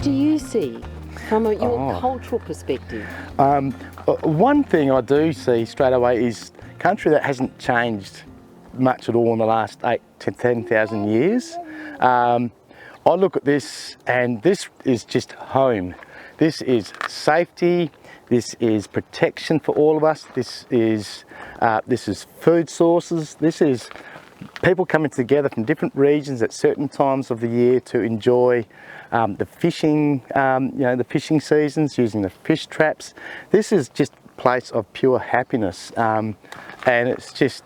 do you see from your cultural perspective? One thing I do see straight away is country that hasn't changed much at all in the last 8 to 10,000 years. I look at this and this is just home. This is safety, this is protection for all of us, this is food sources, this is people coming together from different regions at certain times of the year to enjoy the fishing, the fishing seasons, using the fish traps. This is just a place of pure happiness, and it's just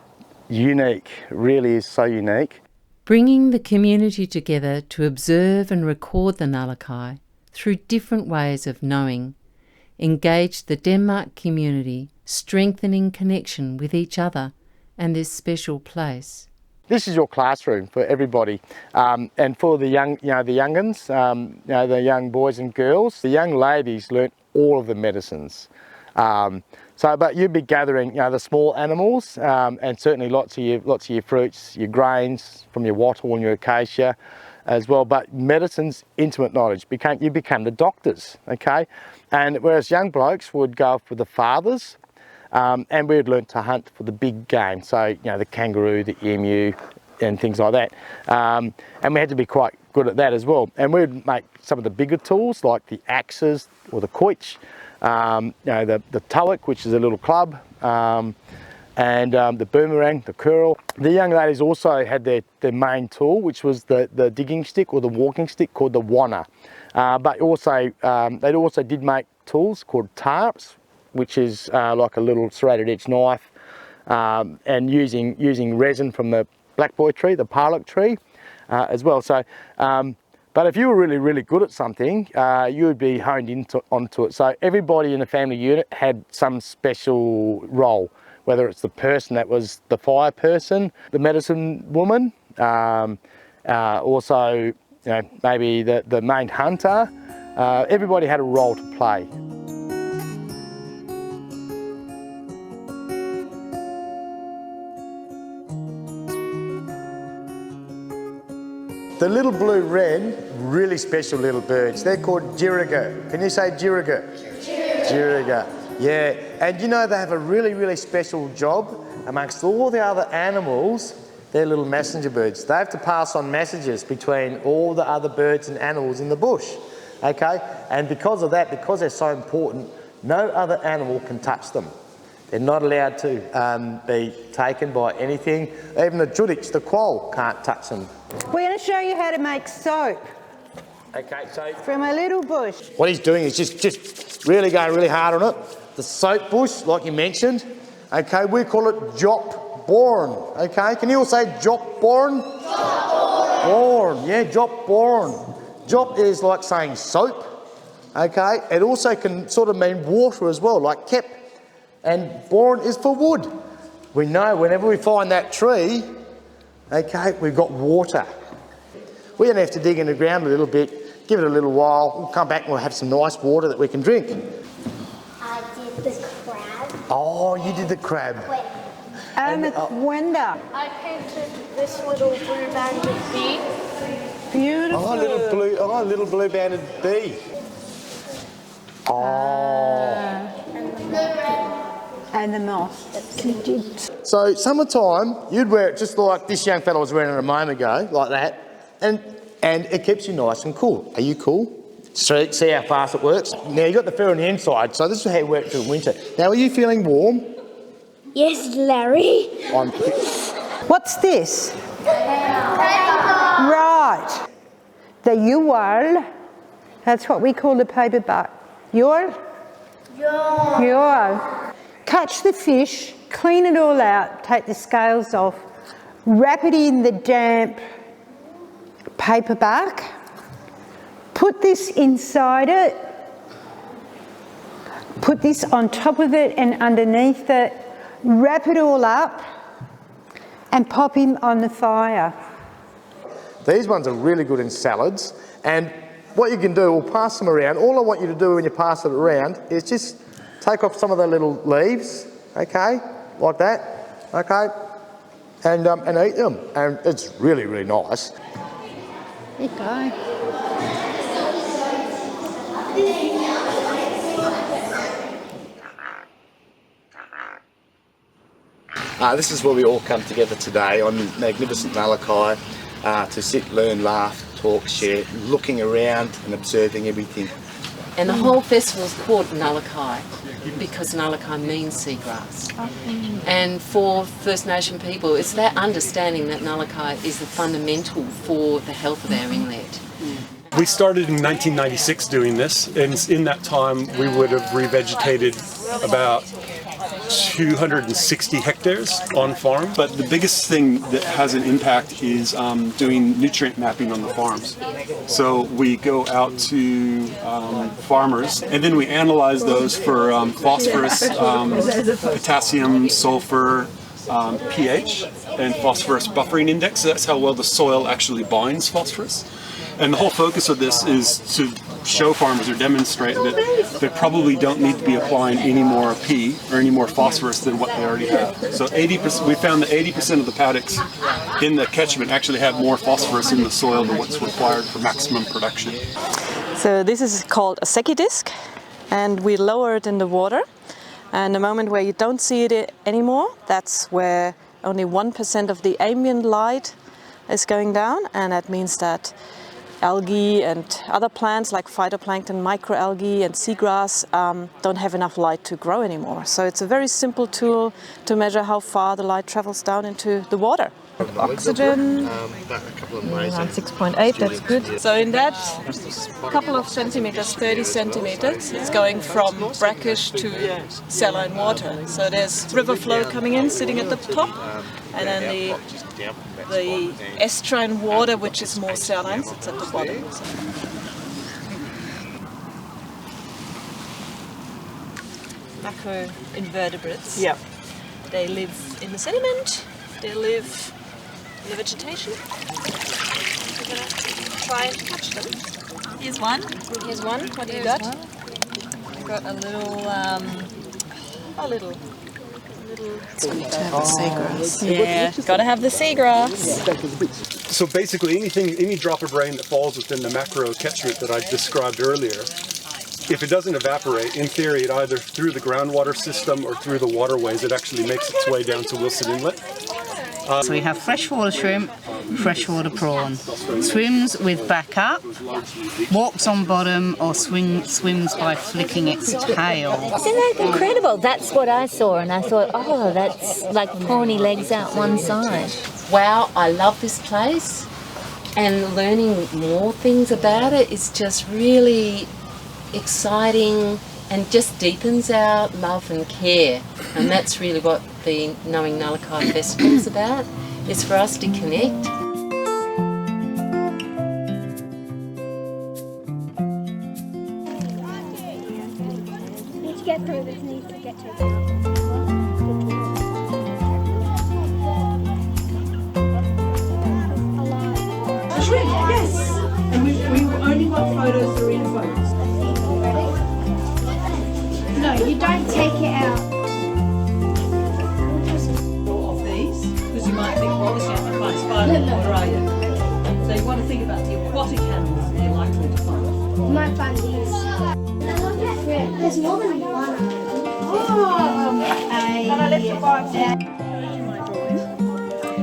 unique, really is so unique. Bringing the community together to observe and record the Nullaki through different ways of knowing engaged the Denmark community, strengthening connection with each other and this special place. This is your classroom for everybody, and for the young, the young'uns, the young boys and girls. The young ladies learnt all of the medicines. But you'd be gathering, the small animals, and certainly lots of your fruits, your grains from your wattle and your acacia, as well. But medicine's intimate knowledge. You became the doctors, okay? And whereas young blokes would go off with the fathers. And we'd learnt to hunt for the big game, so the kangaroo, the emu, and things like that. And we had to be quite good at that as well. And we'd make some of the bigger tools like the axes or the quoich, the tullock, which is a little club, and the boomerang, the curl. The young ladies also had their main tool, which was the digging stick or the walking stick called the wanna. But also they also did make tools called tarps, which is like a little serrated edge knife, and using resin from the blackboy tree, the parlak tree, as well. So, but if you were really, really good at something, you would be honed onto it. So everybody in the family unit had some special role, whether it's the person that was the fire person, the medicine woman, also maybe the main hunter. Everybody had a role to play. The little blue wren, really special little birds. They're called jirriga. Can you say jirriga? Jirriga. Yeah, and they have a really, really special job amongst all the other animals. They're little messenger birds. They have to pass on messages between all the other birds and animals in the bush, okay? And because of that, because they're so important, no other animal can touch them. They're not allowed to be taken by anything. Even the judiks, the quoll, can't touch them. We're going to show you how to make soap. Okay, so from a little bush. What he's doing is just really going really hard on it. The soap bush, like you mentioned, okay, we call it jop born, okay? Can you all say jop born? Jop born. Yeah, jop born. Jop is like saying soap, okay? It also can sort of mean water as well, like kep. And born is for wood. We know whenever we find that tree, okay, we've got water. We're going to have to dig in the ground a little bit, give it a little while, we'll come back and we'll have some nice water that we can drink. I did the crab. Oh, you did the crab. And the quenda. I painted this little blue banded bee. Beautiful. Oh, little blue banded bee. Oh. And the moth. So summertime, you'd wear it just like this young fella was wearing it a moment ago, like that, and it keeps you nice and cool. Are you cool? See how fast it works? Now you've got the fur on the inside, so this is how you work through winter. Now, are you feeling warm? Yes, Larry. What's this? Right. The yuwal, that's what we call the paper bark. Yuwal? Yuwal. Catch the fish, clean it all out, take the scales off, wrap it in the damp paper bark, put this inside it, put this on top of it and underneath it, wrap it all up and pop him on the fire. These ones are really good in salads, and what you can do, we'll pass them around. All I want you to do when you pass it around is just take off some of the little leaves, okay, like that, okay, and eat them, and it's really, really nice. There you go. This is where we all come together today on magnificent Nullaki to sit, learn, laugh, talk, share, looking around and observing everything. And the whole festival is called Nullaki because Nullaki means seagrass. And for First Nation people, it's that understanding that Nullaki is the fundamental for the health of our inlet. We started in 1996 doing this, and in that time we would have revegetated about 260 hectares on farm. But the biggest thing that has an impact is doing nutrient mapping on the farms. So we go out to farmers and then we analyze those for phosphorus, potassium, sulfur, pH, and phosphorus buffering index. So that's how well the soil actually binds phosphorus. And the whole focus of this is to show farmers or demonstrate that they probably don't need to be applying any more P or any more phosphorus than what they already have. So 80%, we found that 80% of the paddocks in the catchment actually have more phosphorus in the soil than what's required for maximum production. So this is called a Secchi disc, and we lower it in the water. And the moment where you don't see it anymore, that's where only 1% of the ambient light is going down, and that means that algae and other plants like phytoplankton, microalgae and seagrass don't have enough light to grow anymore. So it's a very simple tool to measure how far the light travels down into the water. Oxygen, around 6.8, that's good. So in that couple of centimeters, 30 centimeters, it's going from brackish to saline water. So there's river flow coming in, sitting at the top, and then the estuarine water, which is more saline, sits at the bottom. Macroinvertebrates. Yep. They live in the sediment. They live in the vegetation. We're gonna try and catch them. Here's one. Here's one. What do you got? I've got a little. Seagrass. Yeah, gotta have the seagrass. So basically any drop of rain that falls within the macro catchment that I described earlier, if it doesn't evaporate, in theory, it either through the groundwater system or through the waterways, it actually makes its way down to Wilson Inlet. So we have freshwater shrimp, freshwater prawn. Swims with back up, walks on bottom, or swims by flicking its tail. Isn't that incredible? That's what I saw, and I thought, oh, that's like pony legs out one side. Wow, I love this place, and learning more things about it is just really exciting and just deepens our love and care. And that's really what the Knowing Nullaki Festival is about. It's for us to connect. Need to get through this, need to get through this. Shrimp, yes. And we only want photos that are in photos. No, you don't take it out. Of these, because you might think, well, this is going to find spider in the water, are you? So you want to think about the aquatic animals that you're likely to find. You might find these. There's more than one.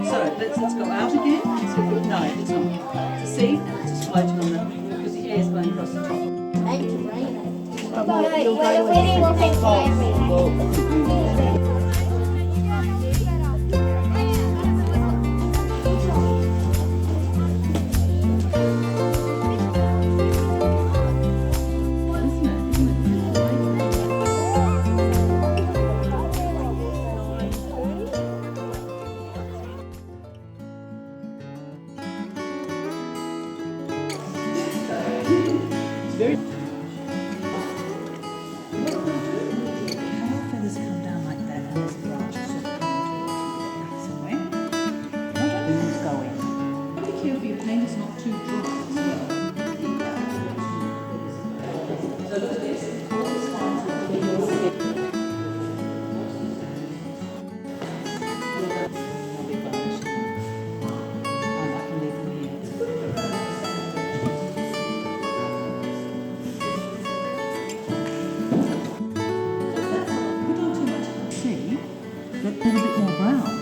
So let's go out again. So, no, it's not. See, and it's just floating on the, because the air's going across the top. A little bit more brown.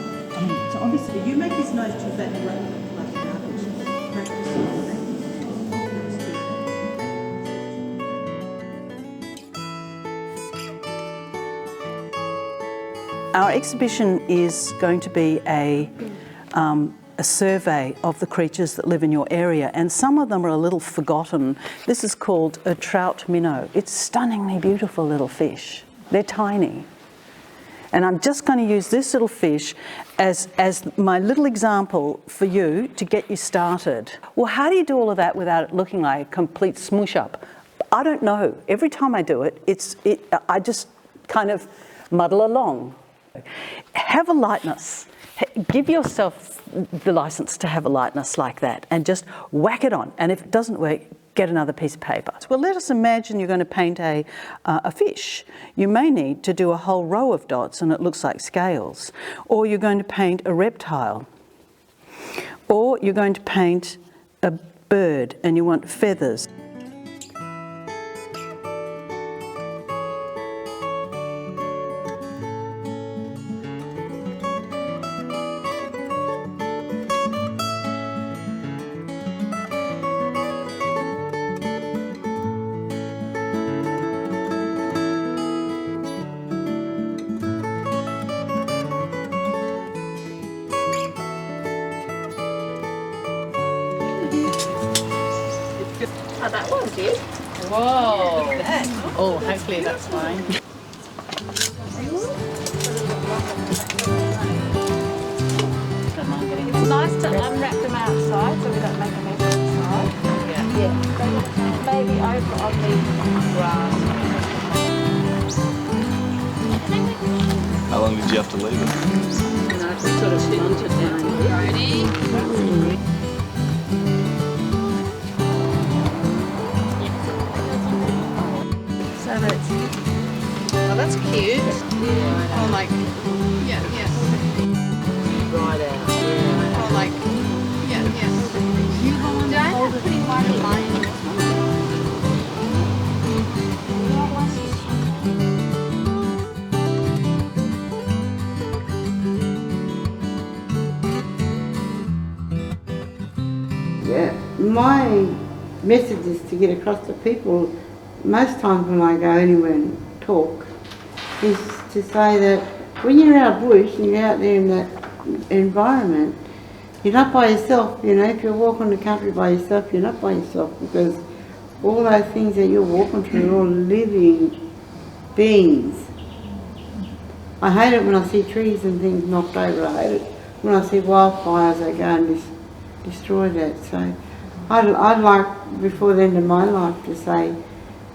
Our exhibition is going to be a survey of the creatures that live in your area, and some of them are a little forgotten. This is called a trout minnow. It's stunningly beautiful little fish. They're tiny. And I'm just going to use this little fish as my little example for you to get you started. Well, how do you do all of that without it looking like a complete smoosh up? I don't know. Every time I do it, I just kind of muddle along. Have a lightness. Give yourself the license to have a lightness like that and just whack it on. And if it doesn't work, get another piece of paper. Well, let us imagine you're going to paint a fish. You may need to do a whole row of dots and it looks like scales. Or you're going to paint a reptile. Or you're going to paint a bird and you want feathers. Oh, that was good. Whoa. Oh, hopefully that's fine. It's nice to unwrap them outside so we don't make a mess inside. Yeah. Maybe over on the grass. How long did you have to leave it? And I just sort of blunt it down a bit. Ready? So that's cute. Yeah. Or like, yeah. Right out. Yeah. Or like, yeah. Do I have putting one in mine? Yeah, my message is to get across to people, most times when I go anywhere and talk, is to say that when you're out bush and you're out there in that environment, you're not by yourself. You know, if you're walking the country by yourself, you're not by yourself, because all those things that you're walking through are all living beings. I hate it when I see trees and things knocked over. I hate it when I see wildfires that go and destroy that. So I'd like, before the end of my life, to say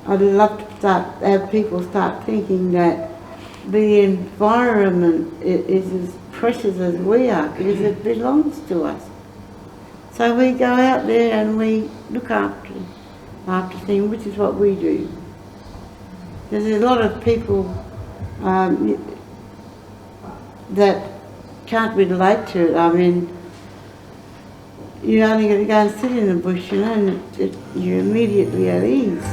I'd love to have people start thinking that the environment is as precious as we are, because it belongs to us. So we go out there and we look after things, which is what we do. There's a lot of people that can't relate to it. I mean, you're only going to go and sit in the bush, you know, and you're immediately at ease.